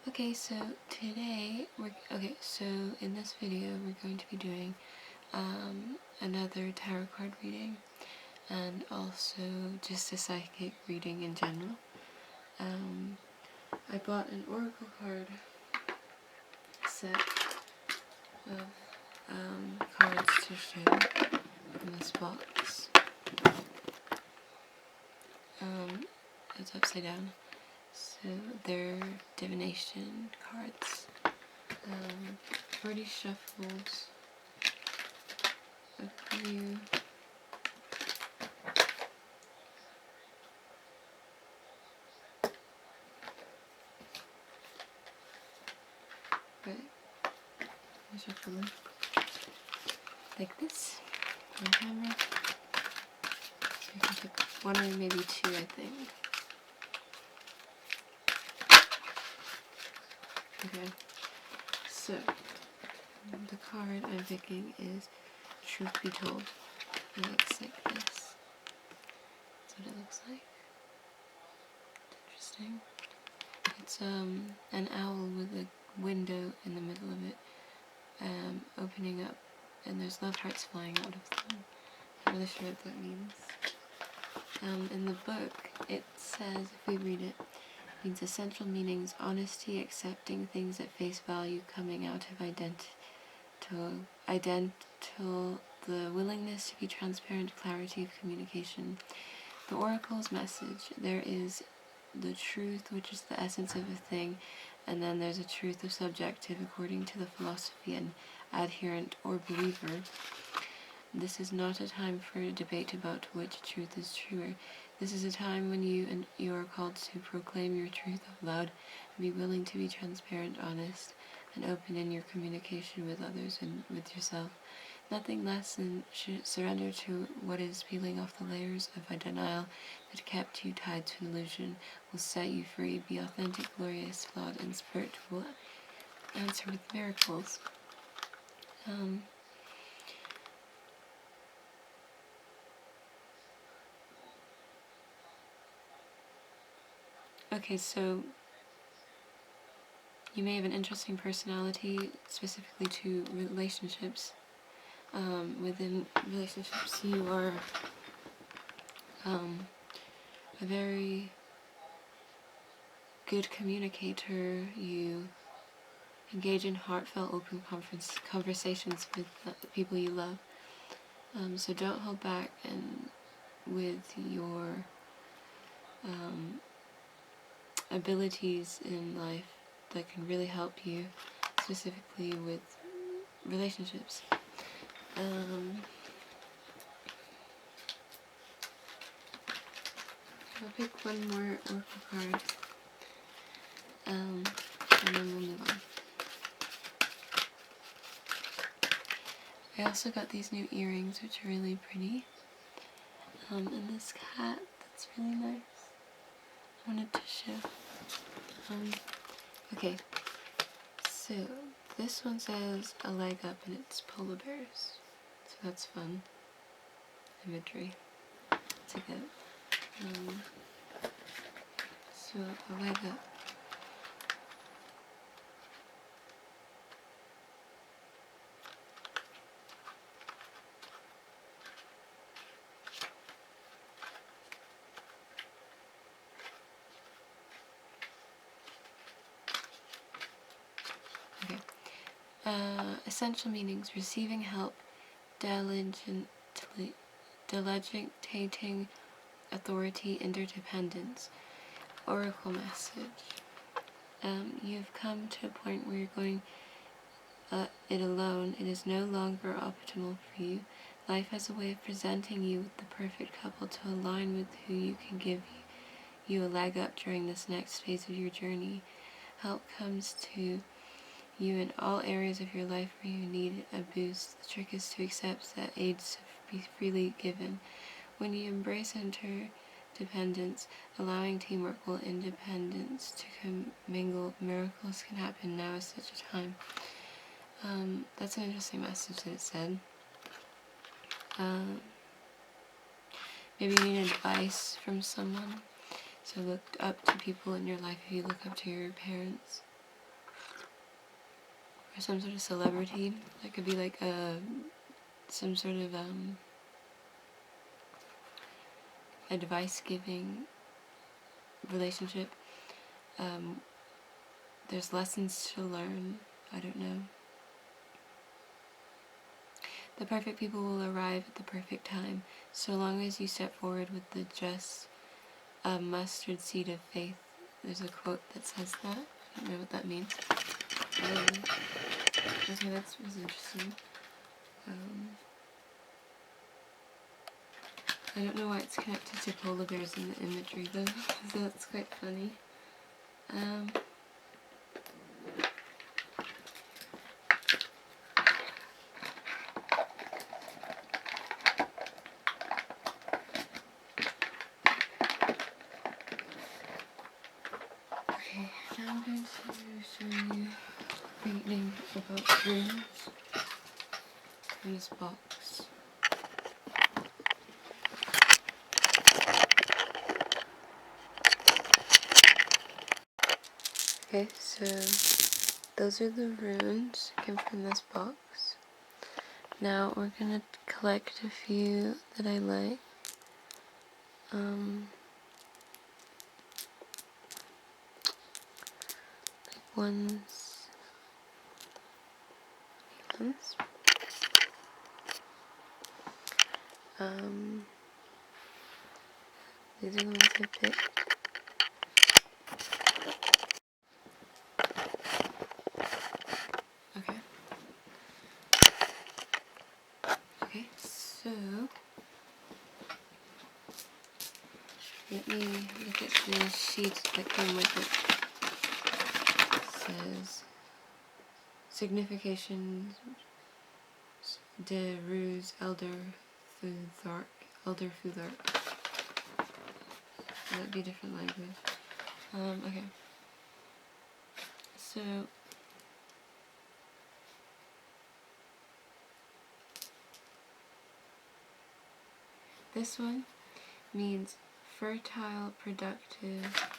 Okay, so today so in this video we're going to be doing another tarot card reading and also just a psychic reading in general. I bought an oracle card set of cards to show in this box. It's upside down. So they're divination cards. I've already shuffled a few. But I shuffle them like this on camera. I can pick one or maybe two, I think. Okay, so the card I'm picking is Truth Be Told. It looks like this. That's what it looks like. Interesting. It's an owl with a window in the middle of it, opening up, and there's love hearts flying out of them. I'm not really sure what that means. In the book, it says, if we read it, means essential meanings: honesty, accepting things at face value, coming out of identical, the willingness to be transparent, clarity of communication. The oracle's message: there is the truth, which is the essence of a thing, and then there's a truth of subjective according to the philosophy and adherent or believer. This is not a time for a debate about which truth is truer. This is a time when you are called to proclaim your truth out loud and be willing to be transparent, honest, and open in your communication with others and with yourself. Nothing less than surrender to what is peeling off the layers of denial that kept you tied to illusion will set you free. Be authentic, glorious, flawed, and spiritual. Answer with miracles. Okay, so you may have an interesting personality specifically to relationships. Within relationships, you are a very good communicator. You engage in heartfelt, open conversations with the people you love. So don't hold back and with your abilities in life that can really help you, specifically with relationships. I'll pick one more oracle card, and then we'll move on. I also got these new earrings, which are really pretty, and this cat that's really nice. I wanted to show. Okay, so this one says a leg up, and it's polar bears, so that's fun imagery to get. So a leg up. Okay. Essential meanings: receiving help, delegating authority, interdependence. Oracle message: you've come to a point where you're going it alone. It is no longer optimal for you. Life has a way of presenting you with the perfect couple to align with who you can give you a leg up during this next phase of your journey. Help comes to you in all areas of your life where you need a boost. The trick is to accept that aid is freely given. When you embrace interdependence, allowing teamwork while independence to commingle, miracles can happen. Now is such a time. That's an interesting message that it said. Maybe you need advice from someone. So look up to people in your life. If you look up to your parents or some sort of celebrity, that could be like some sort of advice-giving relationship. There's lessons to learn. I don't know. The perfect people will arrive at the perfect time, so long as you step forward with the just mustard seed of faith. There's a quote that says that. I don't know what that means. Okay, that's interesting. I don't know why it's connected to polar bears in the imagery though, so that's quite funny. Okay, now I'm going to show you reading about runes in this box. Okay, so those are the runes that came from this box. Now we're gonna collect a few that I like. Ones. These are the ones I picked. Okay, so let me look at the sheet that came with it. It says Signification de Ruse Elder Futhark. That'd be a different language. Okay. So this one means fertile, productive,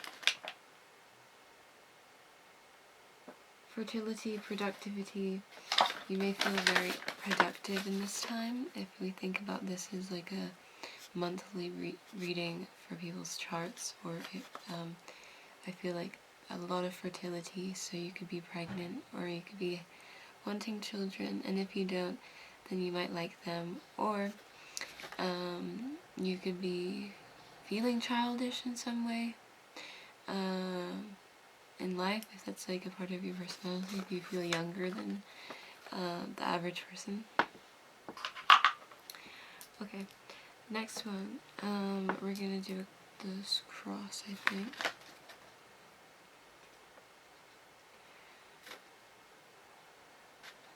fertility, productivity. You may feel very productive in this time if we think about this as like a monthly reading for people's charts, or I feel like a lot of fertility, so you could be pregnant or you could be wanting children, and if you don't, then you might like them, or you could be feeling childish in some way in life, if that's like a part of your personality, if you feel younger than the average person. Okay, next one, we're gonna do this cross, I think.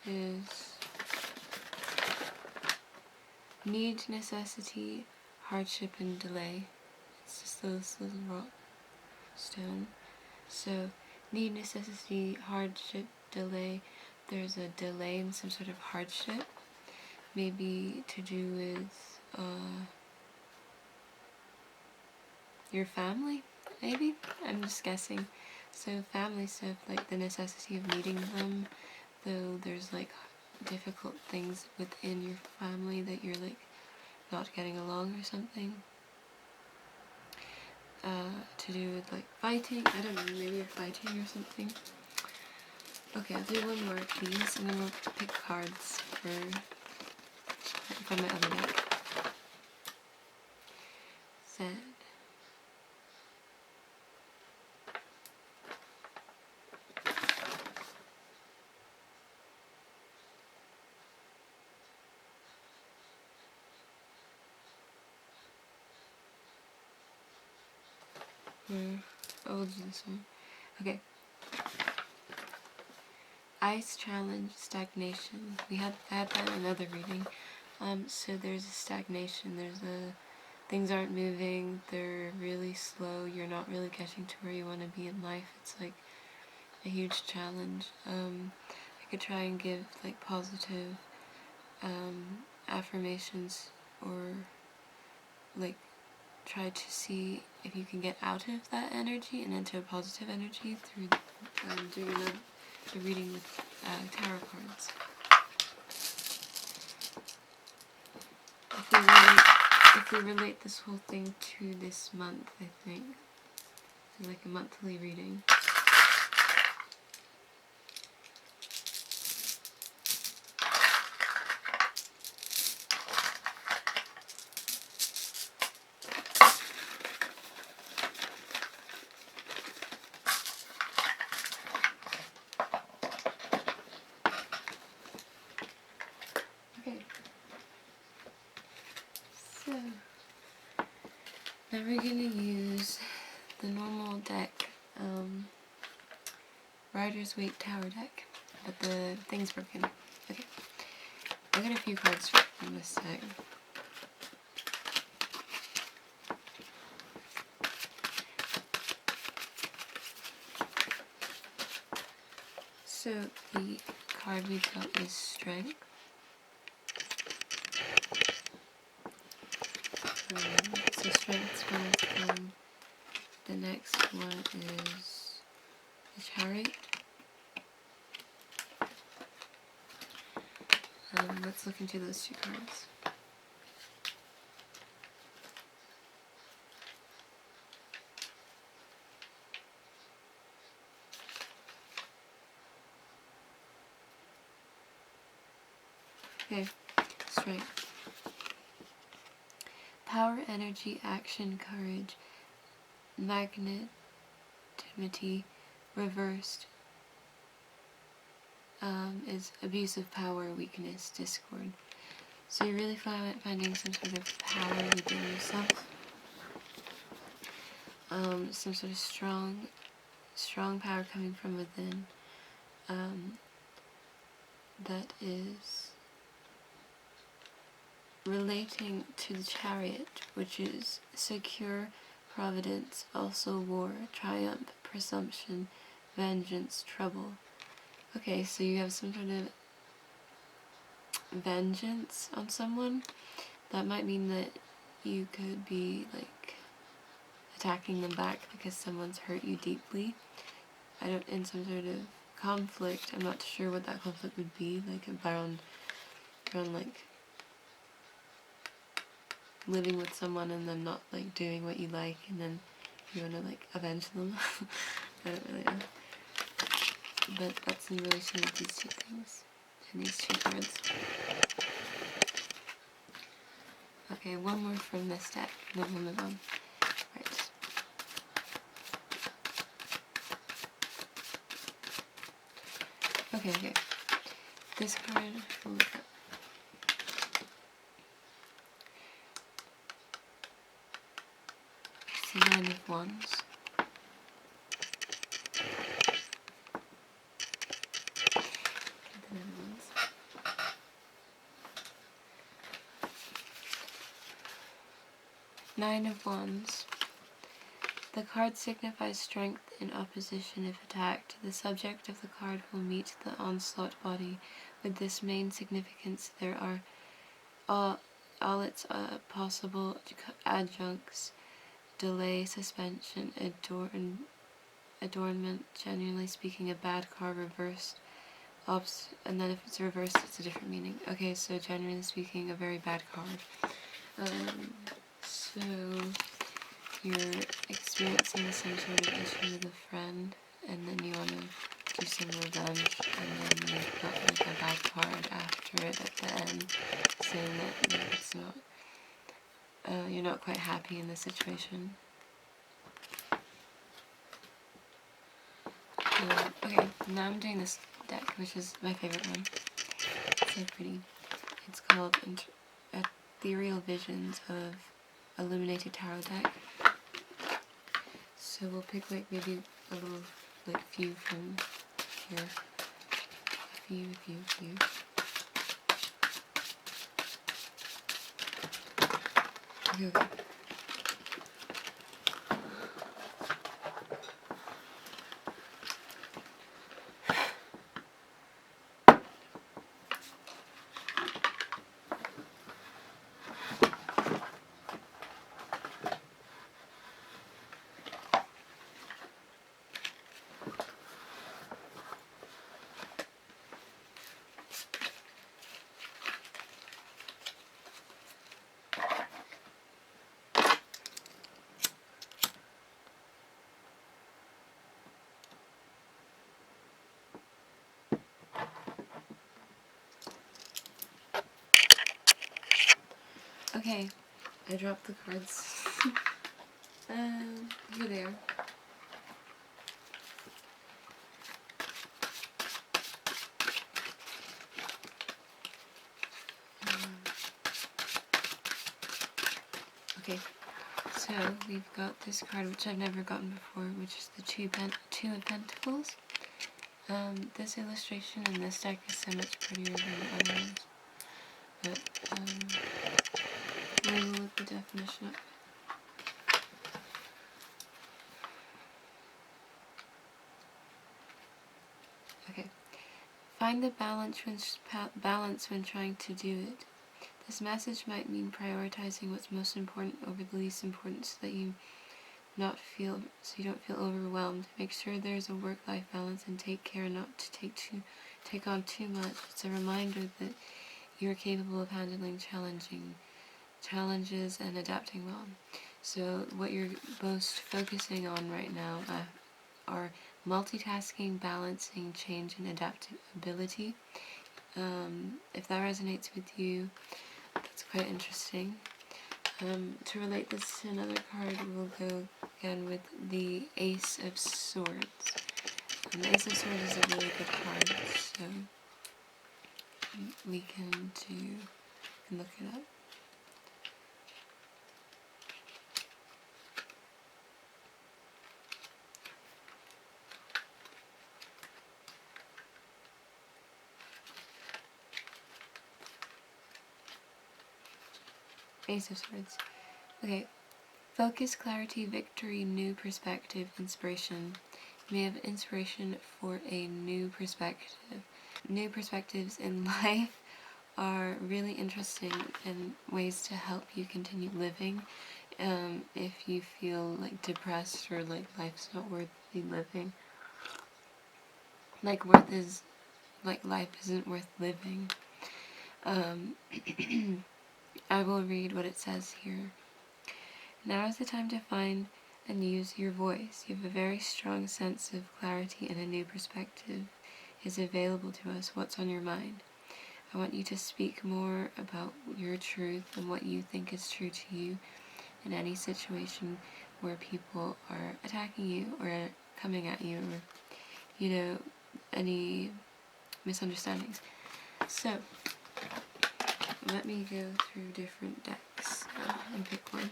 Is need, necessity, hardship, and delay. It's just those little rock stone. So need, necessity, hardship, delay. There's a delay in some sort of hardship, maybe to do with your family, maybe? I'm just guessing. So family stuff, like the necessity of meeting them, though there's like difficult things within your family that you're like not getting along or something. To do with like fighting, I don't know, maybe you're fighting or something. Okay, I'll do one more please, and then we'll pick cards from my other deck. Sad. I'll do this one. Okay. Ice challenge, stagnation. I had that in another reading. So there's a stagnation. Things aren't moving. They're really slow. You're not really getting to where you want to be in life. It's like a huge challenge. I could try and give like positive affirmations, or like try to see if you can get out of that energy and into a positive energy through doing a reading with tarot cards. If we relate this whole thing to this month, I think, like a monthly reading. So, now we're going to use the normal deck, Rider's-Waite Tower deck, but the thing's broken. Okay, I got a few cards from this deck. So, the card we got is Strength. So Strength's one of them. The next one is the Chariot. Let's look into those two cards. Okay, Strength. Power, energy, action, courage, magnanimity, reversed is abuse of power, weakness, discord. So you're really finding some sort of power within yourself. Some sort of strong power coming from within. That is relating to the Chariot, which is secure, providence, also war, triumph, presumption, vengeance, trouble. Okay, so you have some sort of vengeance on someone. That might mean that you could be like attacking them back because someone's hurt you deeply. In some sort of conflict. I'm not sure what that conflict would be, like around like living with someone and them not like doing what you like, and then you want to like avenge them. I don't really know, but that's in relation to these two things and these two cards. Okay, one more from this deck, and then we'll move on. Right. Okay. This card, we'll look up. It's the Nine of Wands. Nine of Wands. The card signifies strength in opposition if attacked. The subject of the card will meet the onslaught body. With this main significance, there are all its possible adjuncts: delay, suspension, adornment. Generally speaking, a bad card reversed. And then if it's reversed, it's a different meaning. Okay, so generally speaking, a very bad card. So you're experiencing some sort of issue with a friend, and then you want to do some revenge, and then you've got like a bad card after it at the end, saying that it's not, you're not quite happy in the situation. Okay, now I'm doing this deck, which is my favorite one. It's so pretty. It's called Ethereal Visions of Illuminated Tarot Deck. So we'll pick like maybe a little, like few from here. A few. Okay. Okay, I dropped the cards. Here they are. Okay, so we've got this card, which I've never gotten before, which is the Two of Pentacles. This illustration in this deck is so much prettier than the other ones, but we will look the definition up. Okay, find the balance when trying to do it. This message might mean prioritizing what's most important over the least important, so you don't feel overwhelmed. Make sure there's a work-life balance and take care not to take on too much. It's a reminder that you're capable of handling challenges and adapting well. So what you're most focusing on right now are multitasking, balancing, change, and adaptability. If that resonates with you, that's quite interesting. To relate this to another card, we'll go again with the Ace of Swords. And the Ace of Swords is a really good card, so we can look it up. Ace of Swords. Okay. Focus, clarity, victory, new perspective, inspiration. You may have inspiration for a new perspective. New perspectives in life are really interesting and ways to help you continue living. If you feel like depressed or like life's not worth living. Like life isn't worth living. I will read what it says here. Now is the time to find and use your voice. You have a very strong sense of clarity and a new perspective is available to us. What's on your mind? I want you to speak more about your truth and what you think is true to you in any situation where people are attacking you or coming at you or, any misunderstandings. So, let me go through different decks and pick one.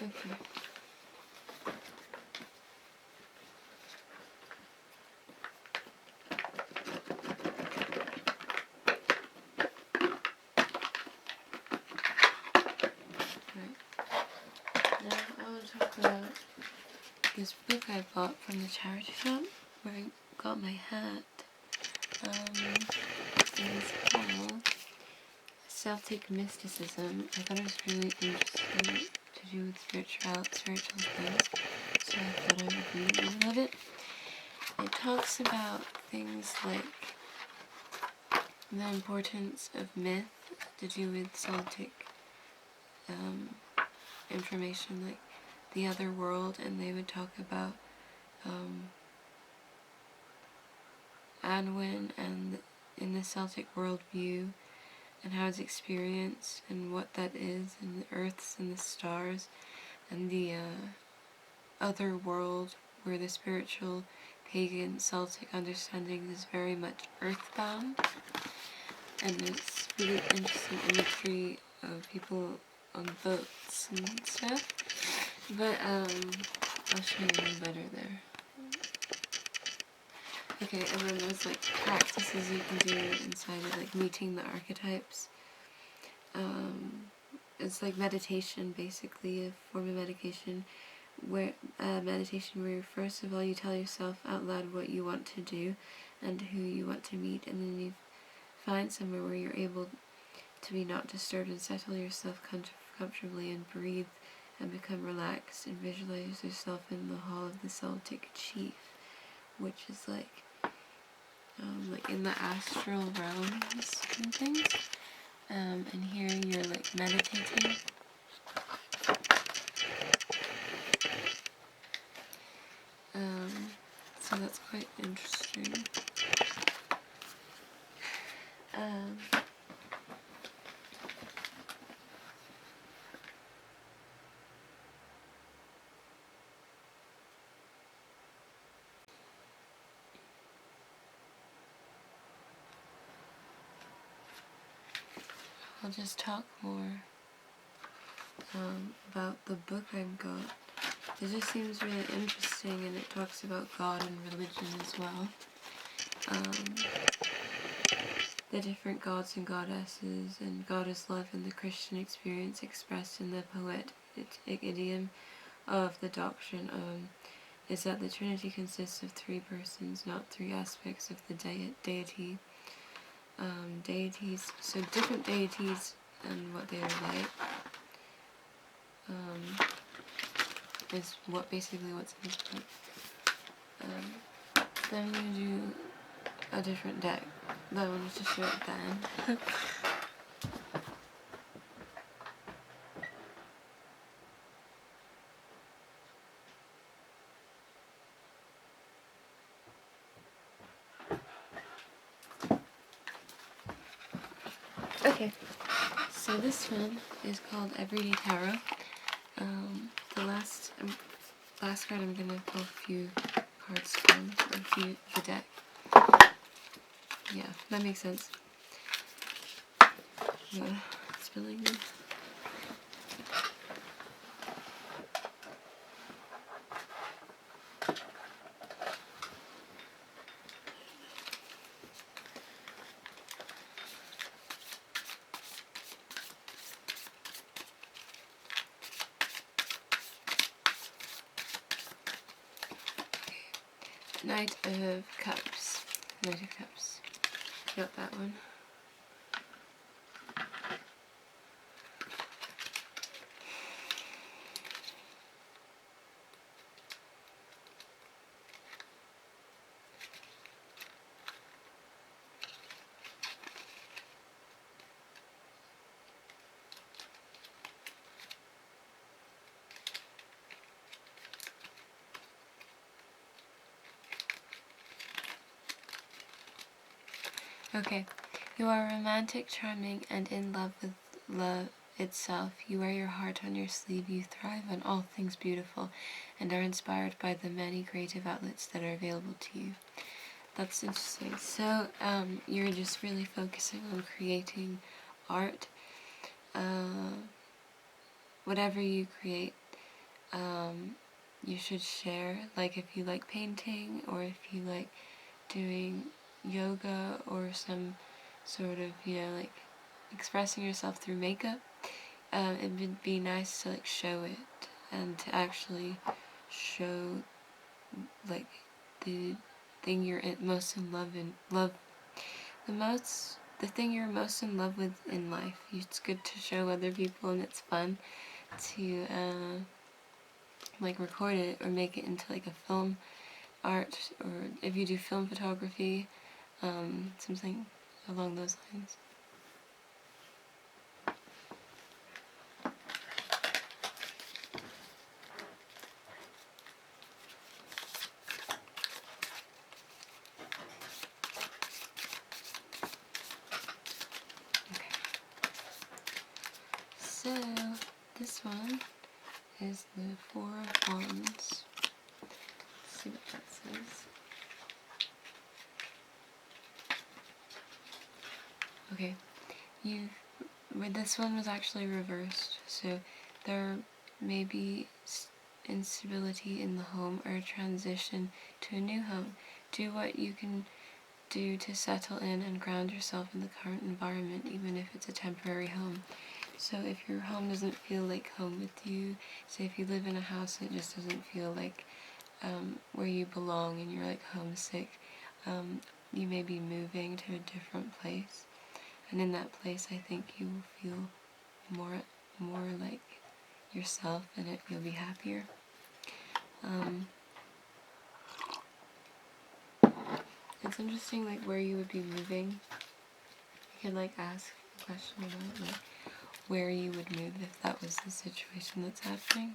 Okay. Now I want to talk about this book I bought from the charity shop where I got my hat. It's called Celtic Mysticism. I thought it was really interesting to do with spiritual things, so I thought I would read a little of it. It talks about things like the importance of myth to do with Celtic information, like the other world, and they would talk about Anwen and in the Celtic worldview and how it's experienced and what that is, and the earths and the stars and the other world where the spiritual pagan Celtic understanding is very much earthbound, and it's really interesting imagery of people on boats and stuff, but I'll show you one better there. Okay, and then there's like practices you can do inside it, like meeting the archetypes. It's like meditation, basically, a form of meditation where first of all you tell yourself out loud what you want to do and who you want to meet, and then you find somewhere where you're able to be not disturbed and settle yourself comfortably and breathe and become relaxed and visualize yourself in the hall of the Celtic chief, which is like in the astral realms and things. and here you're like meditating. So that's quite interesting. I'll just talk more about the book I've got. It just seems really interesting, and it talks about God and religion as well. The different gods and goddesses, and goddess love in the Christian experience expressed in the poetic idiom of the doctrine is that the Trinity consists of three persons, not three aspects of the deity. Deities, so different deities and what they are like, is basically what's in this book. Then I'm going to do a different deck, but I wanted to show it then. Okay, so this one is called Everyday Tarot. The last card I'm gonna pull a few cards from, the deck. Yeah, that makes sense. Yeah, spilling them. Knight of Cups. Knight of Cups. Got that one. Okay. You are romantic, charming, and in love with love itself. You wear your heart on your sleeve. You thrive on all things beautiful and are inspired by the many creative outlets that are available to you. That's interesting. So, you're just really focusing on creating art. Whatever you create, you should share. Like if you like painting, or if you like doing yoga, or some sort of, like expressing yourself through makeup, it would be nice to like show it, and to actually show like the thing you're most in love the thing you're most in love with in life. It's good to show other people, and it's fun to like record it or make it into like a film art, or if you do film photography, something along those lines. So, this one is the Four of Wands. Let's see what that says. Okay, this one was actually reversed, so there may be instability in the home or a transition to a new home. Do what you can do to settle in and ground yourself in the current environment, even if it's a temporary home. So if your home doesn't feel like home with you, say if you live in a house and it just doesn't feel like where you belong, and you're like homesick, you may be moving to a different place, and in that place I think you will feel more like yourself, and you'll be happier. It's interesting like where you would be moving. You could like ask question about like where you would move if that was the situation that's happening.